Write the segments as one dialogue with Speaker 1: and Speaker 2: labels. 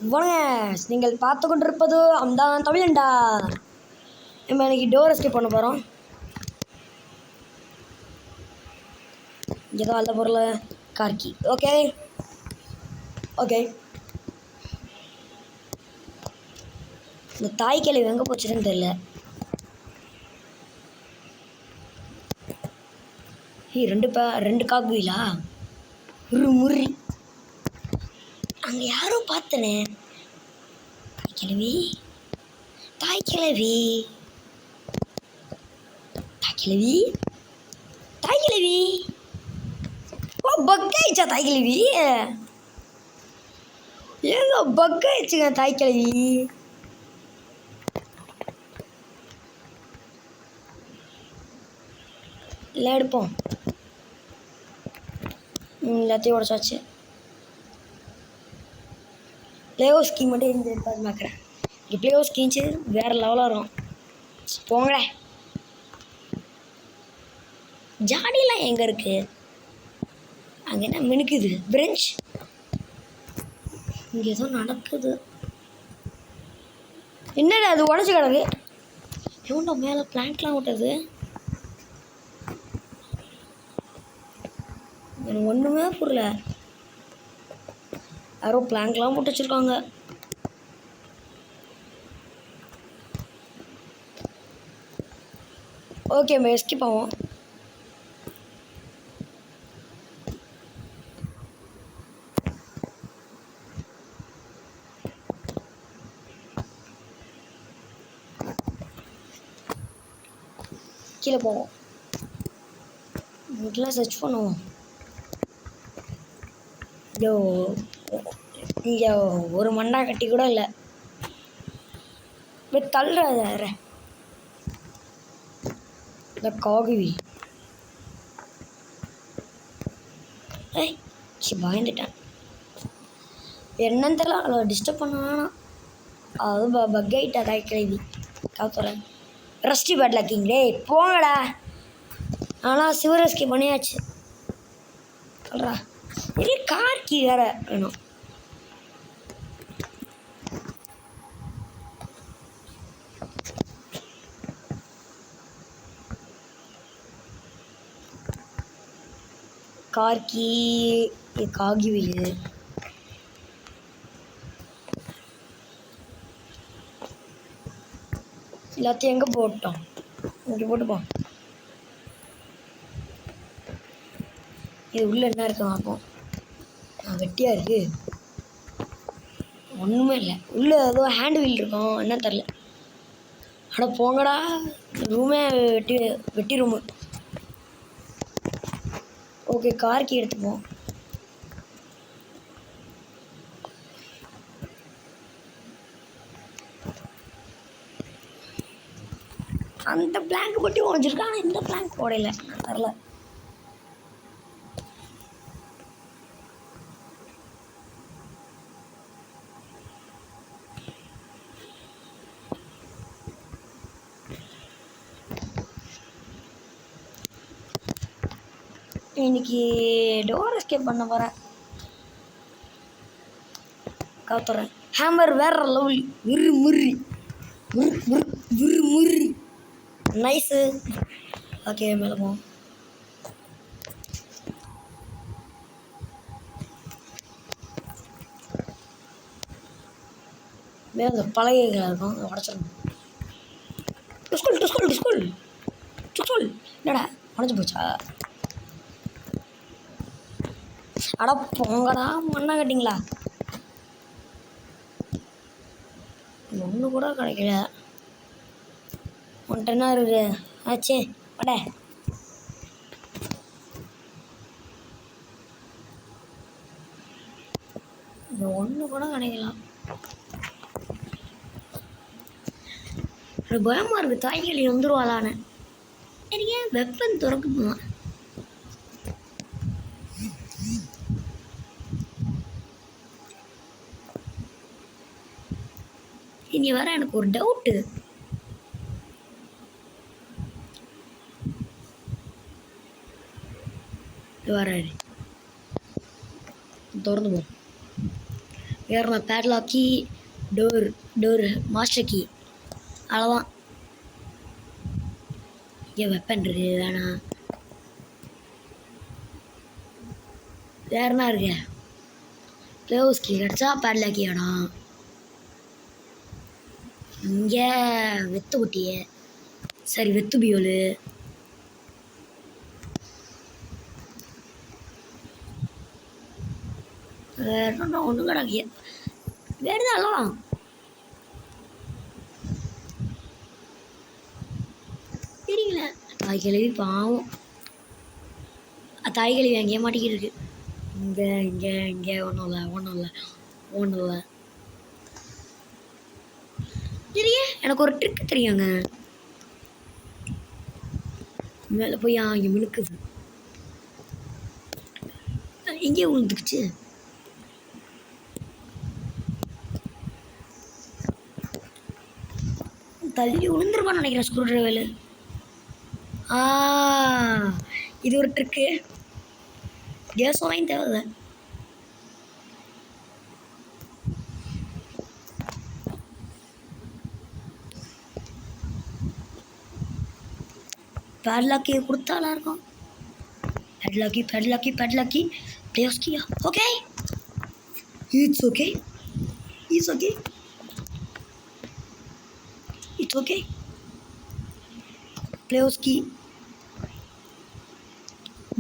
Speaker 1: வணக்கம், நீங்கள் பார்த்து கொண்டிருப்பது அம்தான் தமிழண்டா. நம்ம இன்னைக்கு டோர் எஸ்கேப் பண்ண போகிறோம். இங்கே தான் அந்த பொருளை கார்கி. Okay okay. இந்த தாய் கிளவி எங்கே போச்சுன்னு தெரியல. ரெண்டு காக்குயிலா ஒரு முறி அங்கே யாரோ பார்த்தனே. தாய் கிளவி ஓ பக்காயிச்சா தாய் கிளவி. ஏதோ பக்காயிடுச்சுங்க தாய் கிளவி. இல்லை எடுப்போம். எல்லாத்தையும் உடச்சாச்சு. பிளேஓ ஸ்கீம் மட்டும் இருந்து எடுப்பாது பார்க்குறேன். இங்கே பிளேஓ ஸ்கீம்ஸு வேறு லெவலாக இருக்கும். போங்க. ஜாடியெல்லாம் எங்கே இருக்குது? அங்கே என்ன மினுக்குது? பிரெஞ்ச் இங்கே ஏதோ நடக்குது. என்னடா அது உடச்சி கிடக்கு? எவ்வளோ மேலே பிளான்ட்லாம் விட்டது? எனக்கு ஒன்றுமே புரியல. யாரோ பிளாங்க்லாம் போட்டு வச்சுருக்காங்க. ஓகே நம்ம எஸ்கேப் ஆகும். கீழே போவோம். வீட்டில் சர்ச் பண்ணுவோம். இங்கே ஒரு மண்ணா கட்டி கூட இல்லை. தள்ளுற இந்த காகுவி. பயந்துட்டேன். என்னன்னு தெரியல. அதை டிஸ்டர்ப் பண்ண வேணாம். அது பக்காயிட்டா தாய் கிளவி. காத்துறேன். ரஸ்டி பேட் லக்கிங். போங்கடா. ஆனால் சிவரஸ்கி பண்ணியாச்சு. சொல்கிறா இல்லை கார்கி வேற வேணும். கார்கி காகிவில் எல்லாத்தையும் எங்கே போட்டோம்? இங்கே போட்டுப்போம். இது உள்ளே என்ன இருக்கு பார்ப்போம். வெட்டியாக இருக்குது. ஒன்றுமே இல்லை. உள்ளே ஏதோ ஹேண்ட் வீல் இருக்கும். என்ன தெரில. ஆனால் போங்கடா. ரூமே வெட்டி ரூமு. ஓகே கார்கி எடுத்துப்போம். அந்த பிளாங்க் போட்டு உடஞ்சிருக்கா. ஆனால் இந்த பிளாங்க் போடல. தெரில. இன்னைக்கு டோர் எஸ்கேப் பண்ண போகிறேன். காத்துறேன். ஹேமர் வேற லெவல். விறுமுறி நைஸு. ஓகே மேலே போவோம். மேலே பலகைகள் இருக்கும். உடச்சிடணும். டுஸ்கோல் என்னடா உடஞ்சி போச்சா? அட போங்கடா. மண்ணா கட்டிங்களா? ஒன்று கூட கிடைக்கல. ஒன்ட்டு என்ன இருக்கு? ஆச்சே வட. இது ஒன்று கூட கிடைக்கலாம். எனக்கு பயமாக இருக்குது. தாய்களி வந்துடுவாளான்னு. எனக்கு ஏன் வெப்பன் திறக்குமா? இனி வர எனக்கு ஒரு டவுட்டு. வராரு திறந்து போ. ஏறின பேட்லாக்கி டோர் மாஸ்டர் கீ அவ்வளோதான். இங்கே வெப்பன் இருக்குது வேணாம். வேறுனா இருக்கு க்ளோஸ் கீ கிடச்சா பேட்லாக்கி வேணாம். இங்கே வெத்து குட்டியே சரி வெத்து பியோலு வேறு ஒன்று கிடக்கு வேறுதான் சரிங்களா. தாய் கிழவி பாவம் தாய் கிழவி அங்கேயே மாட்டிக்கிட்டு இருக்கு. இங்கே ஒன்றும் இல்லை சரியே. எனக்கு ஒரு ட்ரிக்கு தெரியுங்க. மேலே போய் இங்கே மினுக்குது இங்கே விழுந்துக்குச்சு. தள்ளி விழுந்துருப்பான்னு நினைக்கிறேன் ஸ்க்ரூ ட்ரைவரு. இது ஒரு ட்ரிக்கு. கேஸ் வாங்கி தேவை. பேட்லாக்கி கொடுத்தாலாம் இருக்கும். பேட்லாக்கி பிளேஸ் கியா. ஓகே இட்ஸ் ஓகே प्लेयर्स की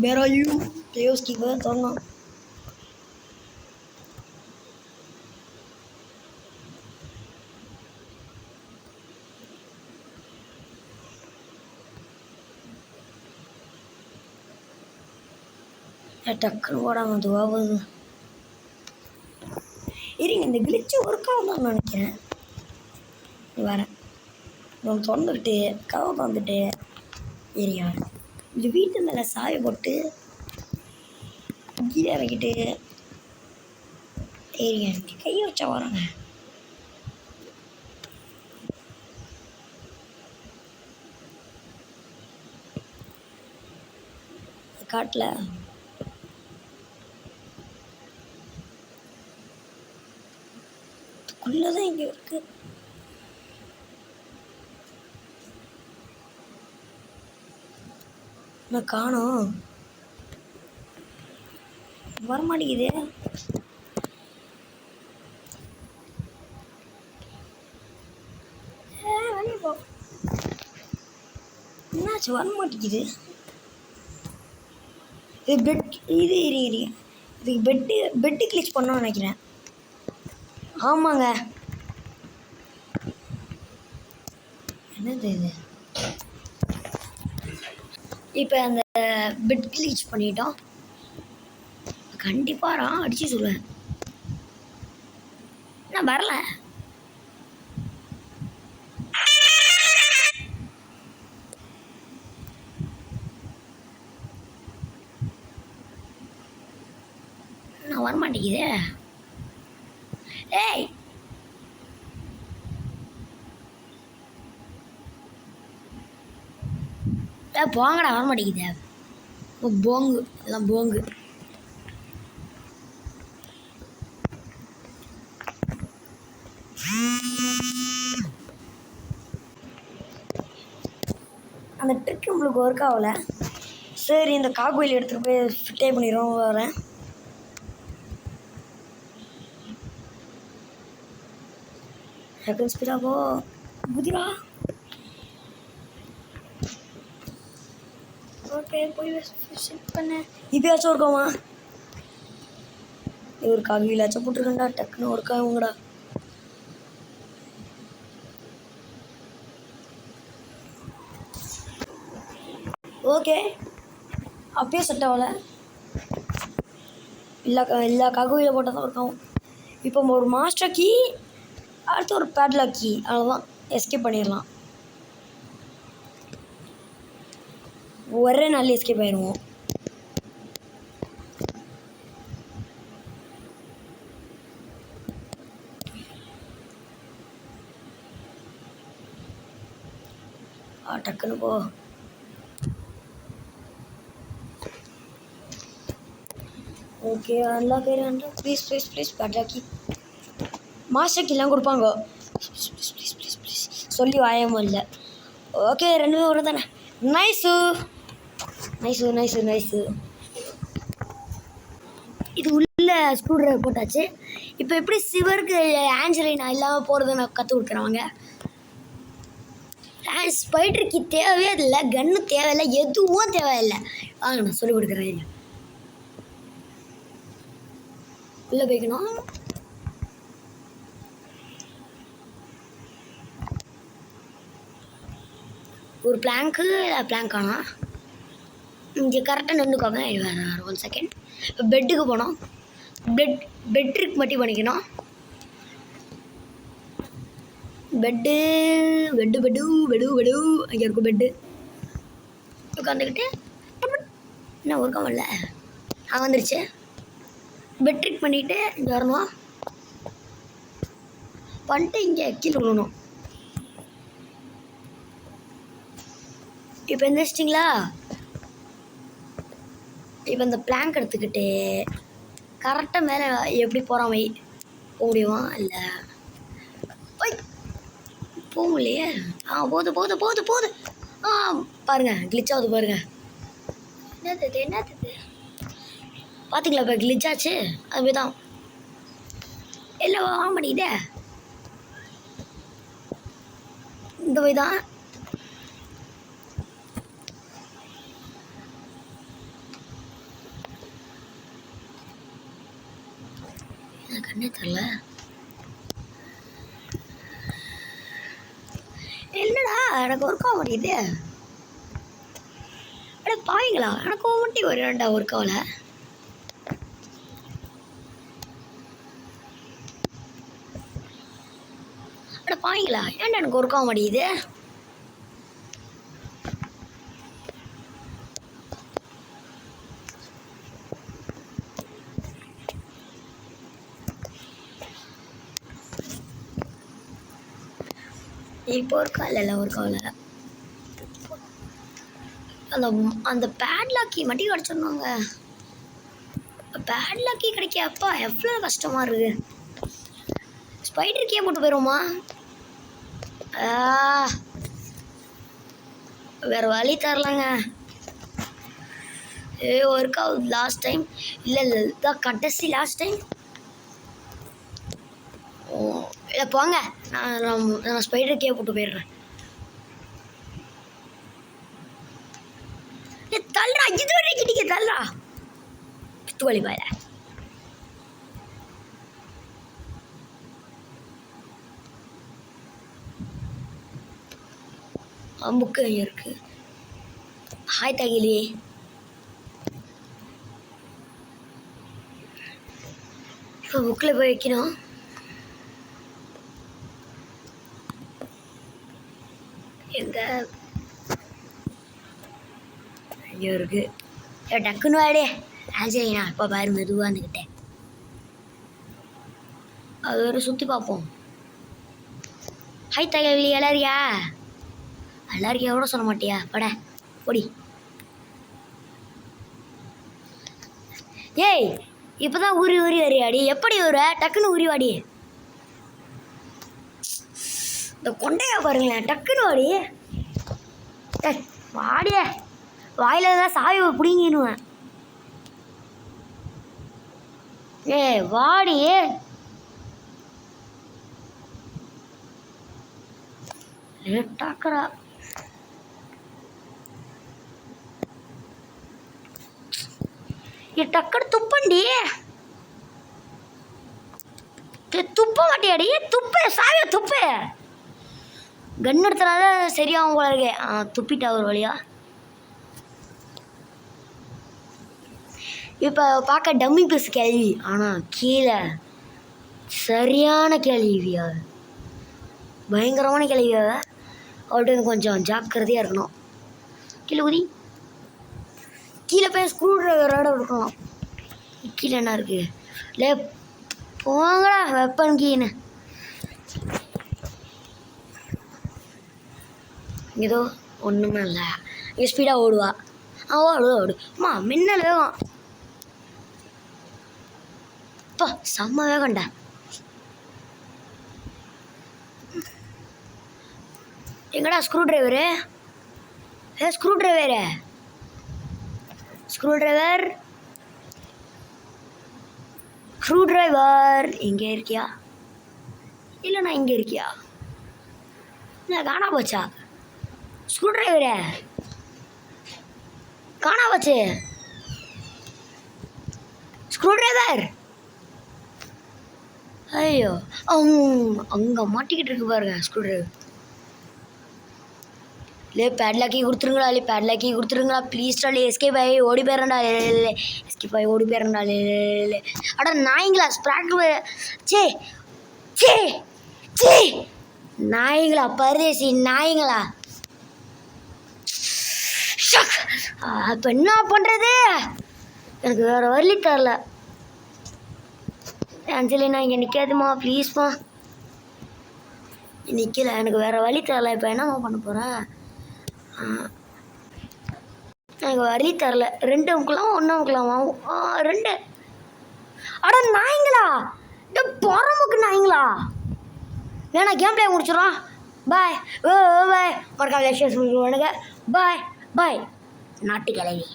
Speaker 1: where are you प्लेयर्स की बात करना. டக்குன்னு ஓடாம துவாவது இருங்க. இந்த கிளிச்சு ஒர்க் ஆகுதான்னு நினைக்கிறேன். வரேன் நான் சொந்துக்கிட்டு கதை வந்துட்டு ஏரியா இந்த வீட்டு மேலே சாய போட்டு கீழே இறக்கிட்டு ஏரியா கையை வச்சா வராங்க. காட்டில் அதுக்குள்ளதான் இங்கே இருக்கு. நான் காணோம் வரமாட்டேங்குது. வெளியே போ. என்னாச்சு வரமாட்டேங்குது. இது பெட் இது இதுக்கு பெட்டு கிளிச் பண்ணோன்னு நினைக்கிறேன். ஆமாங்க என்னது இது. இப்போ அந்த பெட் கிளீச் பண்ணிட்டோம். கண்டிப்பாக அடிச்சு சொல்லுவேன். நான் வரல. நான் வரமாட்டேங்குதே. ஏய் போங்கடா வரமாட்டேங்குதே. போங்கு எல்லாம் போங்கு. அந்த ட்ரிக் நம்மளுக்கு ஒர்க் ஆகலை. சரி இந்த காக்குயில் எடுத்துகிட்டு போய் ஃபிட்டே பண்ணிடுறோம். வரேன். ஸ்பீடா போ புதிரா. ஓகே போய் செட் பண்ண. இப்பயாச்சும் இருக்காமா ஒரு காவிலாச்சும் போட்டிருக்கேன்டா. டக்குன்னு ஒர்க் ஆகுங்கடா. ஓகே அப்பயே செட் ஆகலை. எல்லா காகுவியில் போட்டால் தான் ஒர்க் ஆகும். இப்போ ஒரு மாஸ்டர் கீ அடுத்து ஒரு பேட்லாக் கீ அவ்வளோதான். எஸ்கேப் பண்ணிடலாம். ஒரே நாள் எஸ்கேப் ஆயிடுவோம். டக்குன்னு போ. ஓகே அன்லாக் ஆயிடுறா. ப்ளீஸ் பேட்லாக் கீ மாஸ்டர் கீலாம் கொடுப்பாங்க. ப்ளீஸ் ப்ளீஸ் ப்ளீஸ் ப்ளீஸ் சொல்லி வாயமும் இல்லை. ஓகே 2 ஒரு தானே. Nice nice nice nice. இது உள்ள ஸ்க்ரூ ட்ரைவர் போட்டாச்சு. இப்போ எப்படி சிவருக்கு ஆஞ்சலினா இல்லாமல் போகிறத நான் கற்றுக் கொடுக்குறவங்க. ஸ்பைடருக்கு தேவையே இல்லை, கன்று தேவையில்லை, எதுவும் தேவையில்லை. வாங்க நான் சொல்லிக் கொடுக்குறேன். உள்ளே போய்க்கணும். ஒரு பிளாங்க்கு ஆனால் இங்கே கரெக்டாக நின்றுக்கோங்க. வேறு 1 செகண்ட். பெட்டுக்கு போனோம். பெட்ருக்கு மட்டும் பண்ணிக்கணும். பெட்டு பெட்டு பெட்டு பெடு பெடு அங்கே இருக்கும் பெட்டு. உட்காந்துக்கிட்டு என்ன ஒர்க்கம் இல்லை. வந்துருச்சு. பெட்ரிக் பண்ணிவிட்டு இங்கே வரணும். பண்ணிட்டு இங்கே கீழே விடணும். இப்போ எந்திரிச்சிட்டிங்களா? இப்போ இந்த பிளாங்க் எடுத்துக்கிட்டு கரெக்டாக மேலே எப்படி போகிற மாதிரி போக முடியுமா? இல்லை போக முடியலையே. போகுது போகுது போகுது போகுது. பாருங்கள் கிளிச் ஆகுது பாருங்கள். என்னது பார்த்தீங்களா? இப்போ கிளிச் ஆச்சு. அதுமாரி தான் இல்லை வாங்க மாட்டேங்குதே. இந்த போய் தான் கண்ணே தெரியல. என்னடா எனக்கு ஒர்க் ஆக மாட்டேங்குது. அட பாவீங்களா, எனக்கு மட்டும் ஒரு 2 ஒர்க் ஆகல. அட பாவீங்களா, ஏன்டா எனக்கு ஒர்க் ஆக மாட்டேங்குது. இப்போ ஒர்க் ஆகல ஒர்க் ஆகல. அந்த பேட்லாக்கி மட்டும் கிடச்சிடணுங்க. பேட்லாக்கி கிடைக்கப்பா எவ்வளோ கஷ்டமாக இருக்குது. ஸ்பைடருக்கே போட்டு போயிடுவோமா? வேறு வழி தரலாங்க. ஒர்க் ஆகுது லாஸ்ட் டைம். இல்லை இதுதான் கடைசி லாஸ்ட் டைம். இல்லை போங்க, நான் ஸ்பைடருக்கே போட்டு போயிடுறேன். தள்ளுறா, இது வரை கிட்டிக்க தள்ளுறா பித்துவலி பாய. புக்கு அங்கே இருக்கு. ஹாய் தகிலி. இப்போ புக்கில் போய் வைக்கணும். எங்கே ஐயோ இருக்கு. டக்குன்னு வாடே ஆஞ்சலினா. இப்போ பாரு மெதுவாக இருந்துக்கிட்டேன். அது ஒரு சுற்றி பார்ப்போம். ஹாய் தகவலி, எல்லாரியா? எல்லாரியா கூட சொல்ல மாட்டியா? பட பொடி. ஏய் இப்போ தான் ஊறி வரியாடி. எப்படி ஊற? டக்குன்னு ஊறி வாடி. இந்த கொண்டையா பாருங்களேன், டக்குன்னு வாடி. வாடியே, வாயில தான் சாயை பிடிங்கிடுவேன். வாடி. லேட்டாக்குறா. டக்குன்னு துப்பண்டி. துப்ப மாட்டியாடி? துப்பு சாவிய துப்பு. கன் எடுத்தனால சரியாகும் போல இருக்கே. துப்பிட்டா ஒரு வழியா. இப்போ பார்க்க டம்மி பீஸ் கேள்வி, ஆனால் கீழே சரியான கேள்வியா, பயங்கரமான கேள்வியாக. அவர்கிட்ட கொஞ்சம் ஜாக்கிரதையாக இருக்கணும். கீழே ஊதி கீழே போய் ஸ்க்ரூ ட்ரைவரோட இருக்கணும். கீழே என்ன இருக்குது? லே போங்கடா வெப்பன் கீன்னு. ஏதோ ஒன்றுமே இல்லை. இங்கே ஸ்பீடாக ஓடுவா. ஓடு அம்மா மின்னல் வேகம். அப்பா செம்ம வேகண்டா. எங்கடா screw driver? Screw driver, screw driver, screw driver இங்கே இருக்கியா? இல்லைண்ணா இங்கே இருக்கியா? இல்லை காணா போச்சா? ஸ்க்ரூ டிரைவரு காணா போச்சு. ஸ்க்ரூ டிரைவர் ஐயோ அங்கே மாட்டிக்கிட்டு இருக்கு பாருங்க ஸ்க்ரூ டிரைவர். இல்லை பேட்லாக்கி கொடுத்துருங்களா, இல்லை பேட்லாக்கி கொடுத்துருங்களா ப்ளீஸ்டா. இல்லை எஸ்கேப் ஆகி ஓடி போயிடறா. இல்லை எஸ்கேப் ஆகி ஓடி போயிடறா. இல்லை அடா நாய்ங்களா ஸ்ப்ராக்கு சே சே சே நாய்ங்களா, பரதேசி நாய்ங்களா. இப்போ என்ன பண்ணுறது? எனக்கு வேறு வழி தரல. அஞ்சலிண்ணா இங்கே நிற்காதுமா ப்ளீஸ்மா. நிற்கல, எனக்கு வேறு வழி தரல. இப்போ என்னம்மா பண்ண போகிறேன்? எனக்கு வழி தரல. 2 அமுக்கலாம் 1 அமுக்கலாமா? 2. அட நாய்ங்களா, இந்த பொறமுக்கு நாய்ங்களா. வேணா கேம் பிளே முடிச்சிடறோம். பாய் பாய். மறக்காம ஷேர் பண்ணுங்க. பாய் பாய் நாட்டு கிளவி.